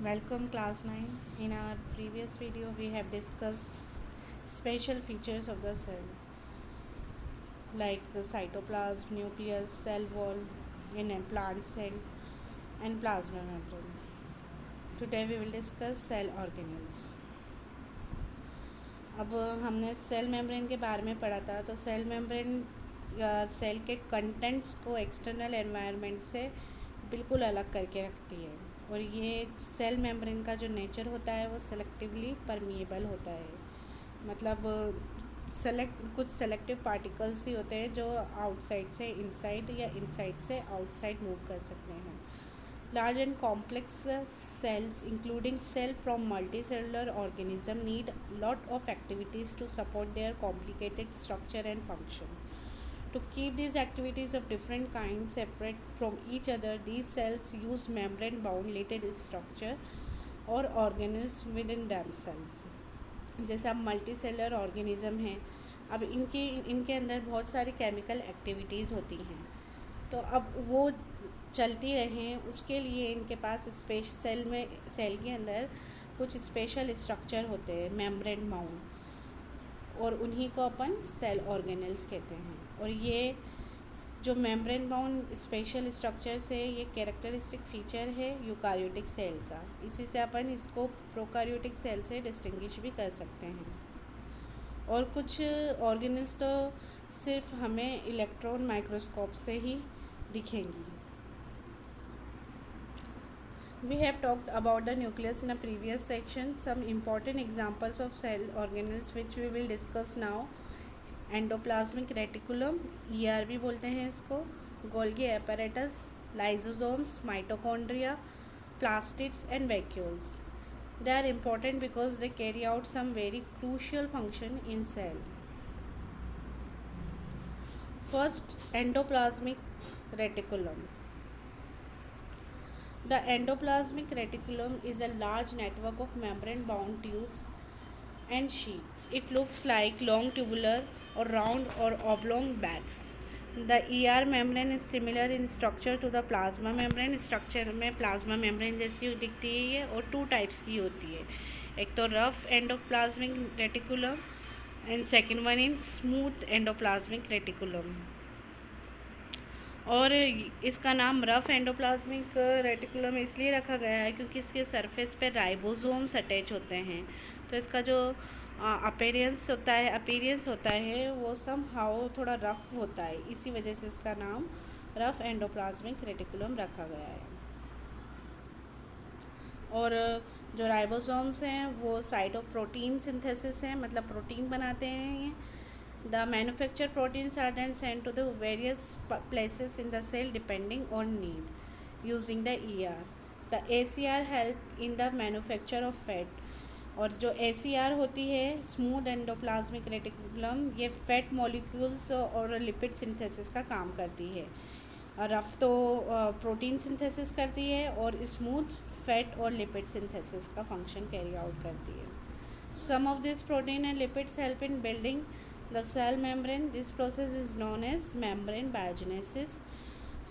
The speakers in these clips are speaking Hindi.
Welcome class 9. In our previous video we have discussed special features of the cell like the cytoplasm, nucleus, cell wall in a plant cell and plasma membrane. Today we will discuss cell organelles. अब हमने सेल मेम्ब्रेन के बारे में पढ़ा था। तो सेल मेम्ब्रेन सेल के कंटेंट्स को एक्सटर्नल एनवायरनमेंट से बिल्कुल अलग करके रखती है और ये सेल मेम्ब्रेन का जो नेचर होता है वो सेलेक्टिवली परमिएबल होता है। मतलब कुछ सेलेक्टिव पार्टिकल्स ही होते हैं जो आउटसाइड से इनसाइड या इनसाइड से आउटसाइड मूव कर सकते हैं। Large and complex cells, including cell from multicellular organism, need lot of activities to support their complicated structure and function. To keep these activities of different kinds separate from each other, these cells use membrane-bound latent structure or organelles within themselves. जैसे अब मल्टीसेलर ऑर्गेनिज़म हैं, अब इनके अंदर बहुत सारी केमिकल एक्टिविटीज़ होती हैं। तो अब वो चलती रहें उसके लिए इनके पास सेल के अंदर कुछ स्पेशल स्ट्रक्चर होते हैं मेम्ब्रेन बाउंड, और उन्हीं को अपन सेल ऑर्गेनेल्स कहते हैं। और ये जो मेम्ब्रेन बाउंड स्पेशल स्ट्रक्चर से ये कैरेक्टरिस्टिक फीचर है यूकारियोटिक सेल का। इसी से अपन इसको प्रोकारियोटिक सेल से डिस्टिंग्विश भी कर सकते हैं। और कुछ ऑर्गेनेल्स तो सिर्फ हमें इलेक्ट्रॉन माइक्रोस्कोप से ही दिखेंगी। We have talked about the nucleus in a previous section. Some important examples of cell organelles which we will discuss now: endoplasmic reticulum, ER भी बोलते हैं इसको, Golgi apparatus, lysosomes, mitochondria, plastids and vacuoles. They are important because they carry out some very crucial function in cell. First, endoplasmic reticulum. The endoplasmic reticulum is a large network of membrane-bound tubes and sheets. It looks like long tubular or round or oblong bags. The ER membrane is similar in structure to the plasma membrane. Structure में प्लाज्मा मेम्ब्रेन जैसी दिखती है ये, और 2 टाइप्स की होती है। एक तो rough endoplasmic reticulum and second one in smooth endoplasmic reticulum. और इसका नाम रफ एंडोप्लाज्मिक रेटिकुलम इसलिए रखा गया है क्योंकि इसके सरफेस पे राइबोसोम्स अटैच होते हैं। तो इसका जो अपीयरेंस होता है वो सम हाउ थोड़ा रफ होता है, इसी वजह से इसका नाम रफ एंडोप्लाज्मिक रेटिकुलम रखा गया है। और जो राइबोसोम्स हैं वो साइट ऑफ प्रोटीन सिंथेसिस हैं, मतलब प्रोटीन बनाते हैं ये। The manufactured proteins are then sent to the various places in the cell depending on need using the ER. The ACR help in the manufacture of fat. और जो ACR होती है स्मूथ एंडोप्लाज्मिक रेटिकुलम, ये फैट मॉलिक्यूल्स और लिपिड सिंथेसिस का काम करती है। रफ तो प्रोटीन सिंथेसिस करती है और स्मूथ फैट और लिपिड सिंथेसिस का फंक्शन कैरी आउट करती है। Some of these protein and lipids help in building the cell membrane. This process is known as membrane biogenesis.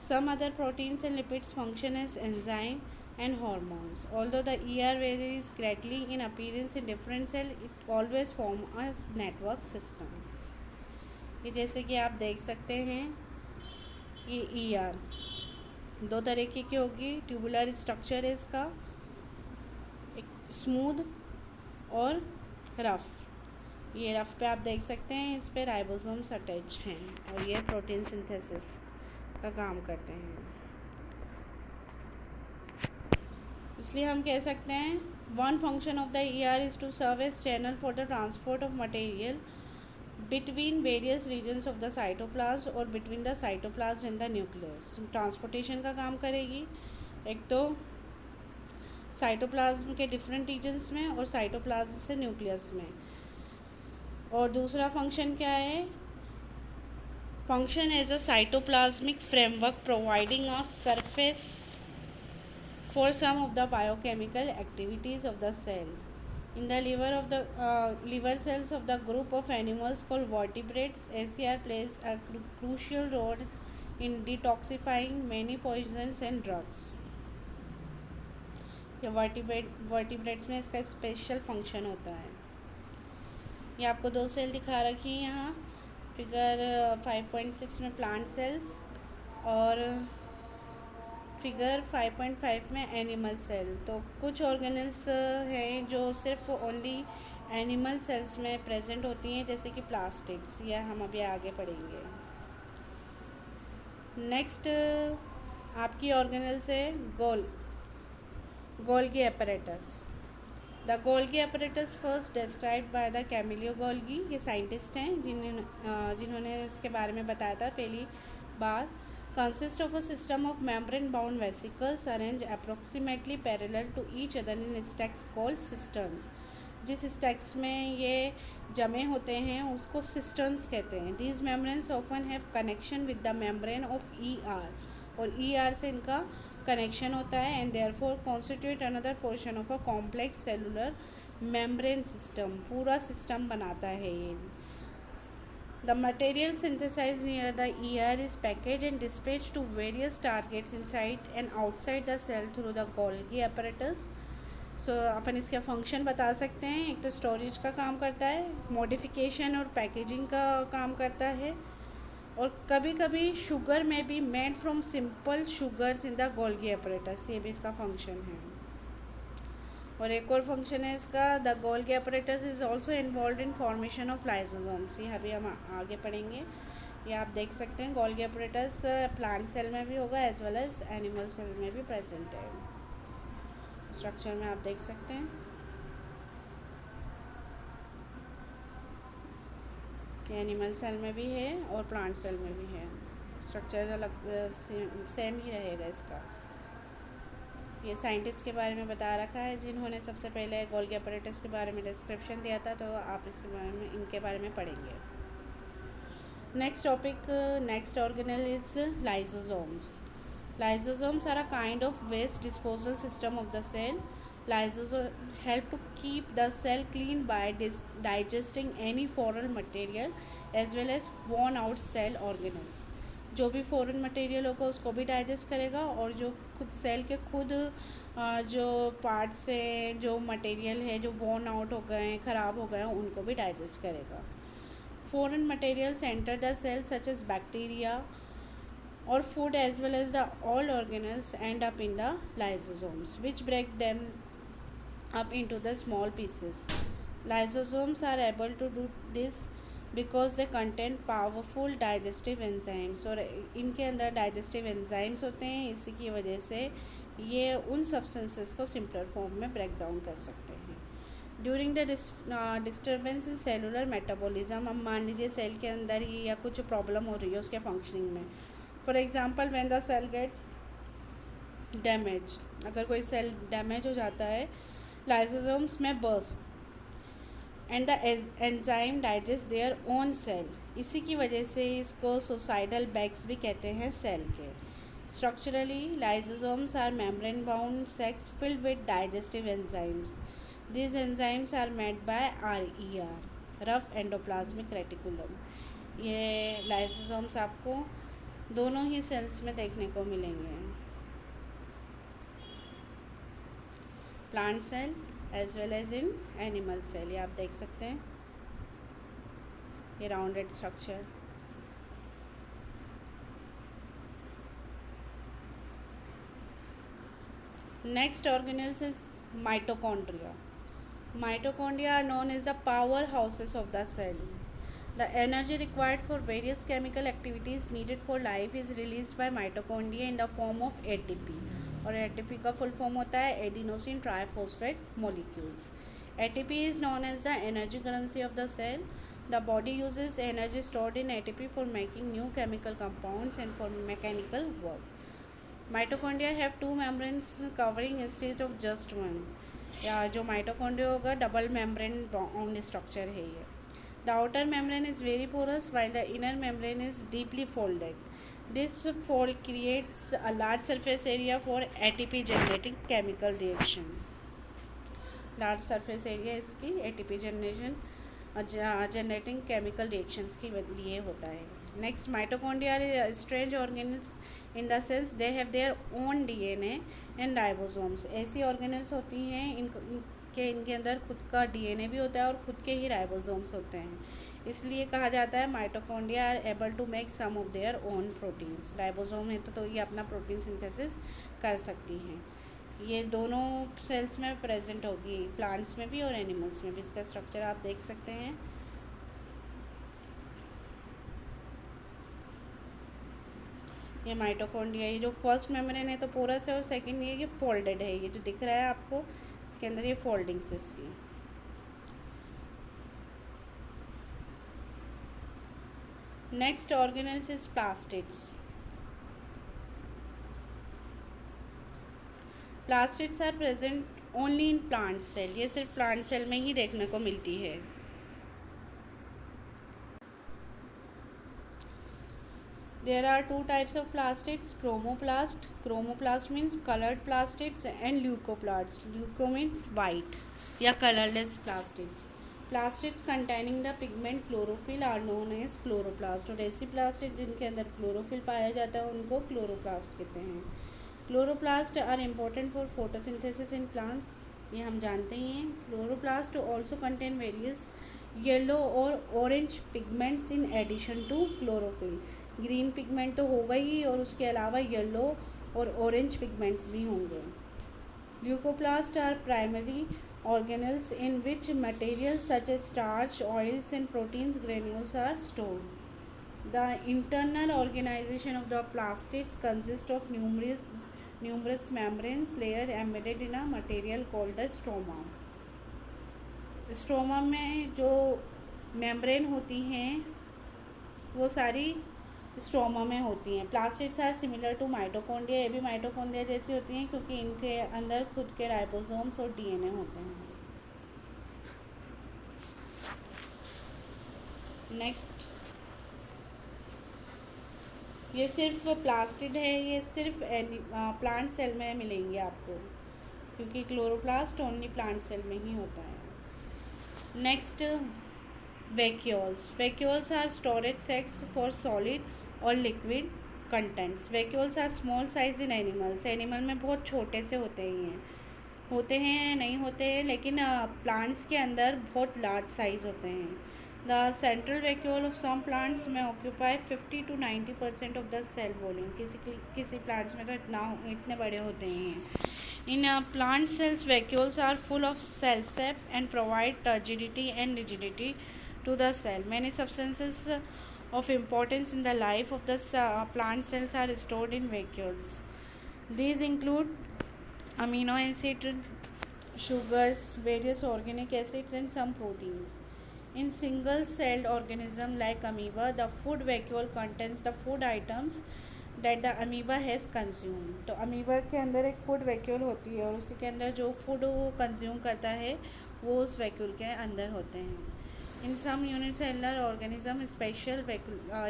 Some other proteins and lipids function as enzyme and hormones. Although the ER varies greatly in appearance in different cells, it always form a network system. ये जैसे कि आप देख सकते हैं, ये ER 2 तरीके की होगी। ट्यूबुलर स्ट्रक्चर है इसका, एक स्मूथ और रफ़। ये रफ़ पे आप देख सकते हैं इस पे राइबोसोम्स अटैच हैं और ये प्रोटीन सिंथेसिस का काम करते हैं। इसलिए हम कह सकते हैं one function of the ER is to serve as channel for the transport of material between various regions of the cytoplasm और between the cytoplasm and the nucleus. Transportation का काम करेगी, एक तो साइटोप्लाज्म के डिफरेंट रीजन्स में और साइटोप्लाज्म से न्यूक्लियस में। और दूसरा फंक्शन क्या है? Function as a cytoplasmic framework providing a surface for some of the biochemical activities of the cell. In the liver cells of the group of animals called vertebrates, ACR plays a crucial role in detoxifying many poisons and drugs. या वर्टिब्रेट्स में इसका स्पेशल फंक्शन होता है। ये आपको 2 सेल दिखा रखी हैं यहाँ फिगर 5.6 में प्लांट सेल्स और फिगर 5.5 में एनिमल सेल। तो कुछ ऑर्गेनल्स हैं जो सिर्फ ओनली एनिमल सेल्स में प्रेजेंट होती हैं, जैसे कि प्लास्टिड्स, यह हम अभी आगे पढ़ेंगे। नेक्स्ट आपकी ऑर्गेनल्स है Golgi apparatus। The Golgi apparatus first described by the Camillo Golgi. ये साइंटिस्ट हैं जिन्होंने इसके बारे में बताया था पहली बार। Consist of a system of membrane bound vesicles arrange approximately parallel to each other in stacks called cisterns. जिस स्टैक्स में ये जमे होते हैं उसको सिस्टर्न्स कहते हैं। These membranes often have connection with the membrane of ER, और ER से इनका कनेक्शन होता है, and therefore constitute another portion of a complex cellular membrane system. पूरा सिस्टम बनाता है ये। The material synthesise near the ER is package and dispatch to various targets inside and outside the cell through the Golgi apparatus। So अपन इसका फंक्शन बता सकते हैं। एक तो स्टोरेज का काम करता है, मॉडिफिकेशन और पैकेजिंग का काम करता है, और कभी कभी शुगर में भी made from simple sugars in the Golgi apparatus, ये भी इसका फंक्शन है। और एक और फंक्शन है इसका, the Golgi apparatus is also involve in formation of lysosomes. ये अभी हम आगे पढ़ेंगे। ये आप देख सकते हैं गोल्गी apparatus प्लांट सेल में भी होगा as well as animal cell में भी प्रेजेंट है। स्ट्रक्चर में आप देख सकते हैं एनिमल सेल में भी है और प्लांट सेल में भी है। स्ट्रक्चर अलग सेम ही रहेगा इसका। ये साइंटिस्ट के बारे में बता रखा है जिन्होंने सबसे पहले गोल्गी apparatus के बारे में डिस्क्रिप्शन दिया था, तो आप इसके बारे में इनके बारे में पढ़ेंगे। Next topic, next organelle is lysosomes. Lysosomes are a kind of waste disposal system of the cell. Lysosomes help to keep the cell clean by digesting any foreign material as well as worn out cell organelles. जो भी फॉरेन मटेरियल होगा उसको भी डाइजेस्ट करेगा, और जो खुद सेल के खुद जो पार्ट से जो मटेरियल है जो वॉर्न आउट हो गए हैं, ख़राब हो गए हैं, उनको भी डाइजेस्ट करेगा। Foreign materials enter the cell such as bacteria or food as well as the all organelles end up in the lysosomes, which break them up into the small pieces. Lysosomes are able to do this because they contain powerful digestive enzymes, और इनके अंदर digestive enzymes होते हैं, इसी की वजह से ये उन substances को simpler form में break down कर सकते हैं। During the disturbance in cellular metabolism, अब मान लीजिए सेल के अंदर ही या कुछ प्रॉब्लम हो रही है उसके फंक्शनिंग में। For example when the cell gets damage, अगर कोई सेल डैमेज हो जाता है, lysosomes may burst and the enzyme digest their own cell. इसी की वजह से इसको सुसाइडल बैग्स भी कहते हैं सेल के। Structurally lysosomes are membrane bound sacs filled with digestive enzymes. These enzymes are made by RER, rough endoplasmic reticulum. ये लाइसोसोम्स आपको दोनों ही सेल्स में देखने को मिलेंगे, plant cell as well as in animal cell. ये आप देख सकते हैं, ये rounded structure. Next organelles is mitochondria. Mitochondria are known as the powerhouses of the cell. The energy required for various chemical activities needed for life is released by mitochondria in the form of ATP. और ATP का full form होता है adenosine triphosphate molecules. ATP is known as the energy currency of the cell. The body uses energy stored in ATP for making new chemical compounds and for mechanical work. Mitochondria have two membranes covering instead of just one. या जो माइटोकॉन्ड्रिया होगा डबल मेम्ब्रेन बाउंड स्ट्रक्चर है ये। The outer membrane is very porous while the inner membrane is deeply folded. This fold creates a large surface area for ATP generating chemical reaction. Large surface area इसकी ATP जनरेटिंग केमिकल रिएक्शंस के लिए होता है। Next, mitochondria are strange organs in the sense they have their own DNA and ribosomes. ऐसी ऑर्गेनल्स होती हैं इनके अंदर खुद का डीएनए भी होता है और खुद के ही राइबोसोम्स होते हैं, इसलिए कहा जाता है mitochondria are able to make some of their own proteins. Ribosome है तो ये अपना प्रोटीन सिंथेसिस कर सकती हैं। ये दोनों सेल्स में प्रेजेंट होगी, प्लांट्स में भी और एनिमल्स में भी। इसका स्ट्रक्चर आप देख सकते हैं। ये माइटोकॉन्ड्रिया, ये जो फर्स्ट मेम्ब्रेन है तो पोरस है, और सेकंड ये फोल्डेड है। ये जो दिख रहा है आपको, इसके अंदर ये फोल्डिंग्स है इसकी। Next organelles is plastids. Plastids are present only in plant cell. ये सिर्फ प्लांट सेल में ही देखने को मिलती है। There are two types of plastids, chromoplast. Chromoplast means colored plastids, and leucoplast. Leuco means white या colorless plastids. Plastids containing the pigment chlorophyll are known as chloroplast. और ऐसी प्लास्टिड जिनके अंदर क्लोरोफिल पाया जाता है उनको क्लोरोप्लास्ट कहते हैं। Chloroplast are important for photosynthesis in plant, ये हम जानते ही हैं। Chloroplast also contain various yellow और orange pigments in addition to chlorophyll. Green pigment तो होगा ही, और उसके अलावा येलो और ऑरेंज पिगमेंट्स भी होंगे। Leucoplast are primary organelles in which materials such as starch, oils and proteins granules are stored. The internal organisation of the plastids consist of numerous membranes layer embedded in a material called a stroma. Stroma में जो मेम्ब्रेन होती हैं वो सारी स्ट्रोमा में होती हैं। Plastids are similar to mitochondria. ये भी माइटोकॉन्ड्रिया जैसी होती हैं क्योंकि इनके अंदर खुद के राइबोसोम्स और डीएनए होते हैं। नेक्स्ट, ये सिर्फ प्लास्टिड है, ये सिर्फ प्लांट सेल में मिलेंगे आपको, क्योंकि क्लोरोप्लास्ट ओनली प्लांट सेल में ही होता है। Next, vacuoles. Vacuoles are storage sacs for solid और liquid contents. Vacuoles are small size in animals. Animal में बहुत छोटे से होते हैं नहीं होते हैं, लेकिन प्लांट्स के अंदर बहुत लार्ज साइज होते हैं। The central vacuole of some plants में occupy 50 to 90% of the cell volume. किसी प्लांट्स में तो इतने बड़े होते हैं। In plant cells vacuoles are full of cell sap and provide turgidity and rigidity to the cell. Many substances of importance in the life of the plant cells are stored in vacuoles. These include amino acid, sugars, various organic acids and some proteins. In single-celled organism like amoeba, the food vacuole contains the food items that the amoeba has consumed. तो अमीबा के अंदर एक फूड वैक्यूल होती है और उसी के अंदर जो फूड वो कंज्यूम करता है वो उस वैक्यूल के अंदर होते हैं। In some unicellular organisms,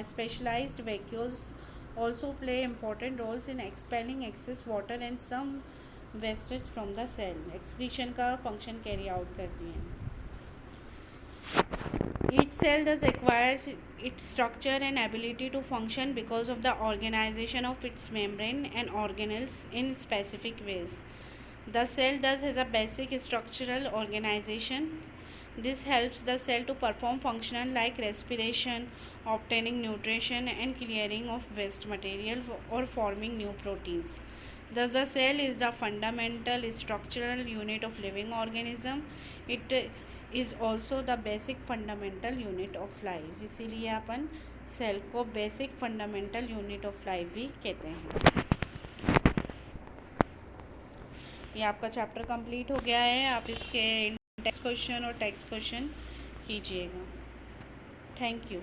specialized vacuoles also play important roles in expelling excess water and some wastage from the cell. Excretion का function carry out करती हैं। Each cell thus acquires its structure and ability to function because of the organization of its membrane and organelles in specific ways. The cell thus has a basic structural organization. This helps the cell to perform functions like respiration, obtaining nutrition, and clearing of waste material or forming new proteins. Thus, the cell is the fundamental structural unit of living organism. It is also the basic fundamental unit of life. इसीलिए अपन सेल को basic fundamental unit of life भी कहते हैं। ये आपका चैप्टर कंप्लीट हो गया है। आप इसके टेक्स्ट क्वेश्चन और टेक्स्ट क्वेश्चन कीजिएगा। Thank you.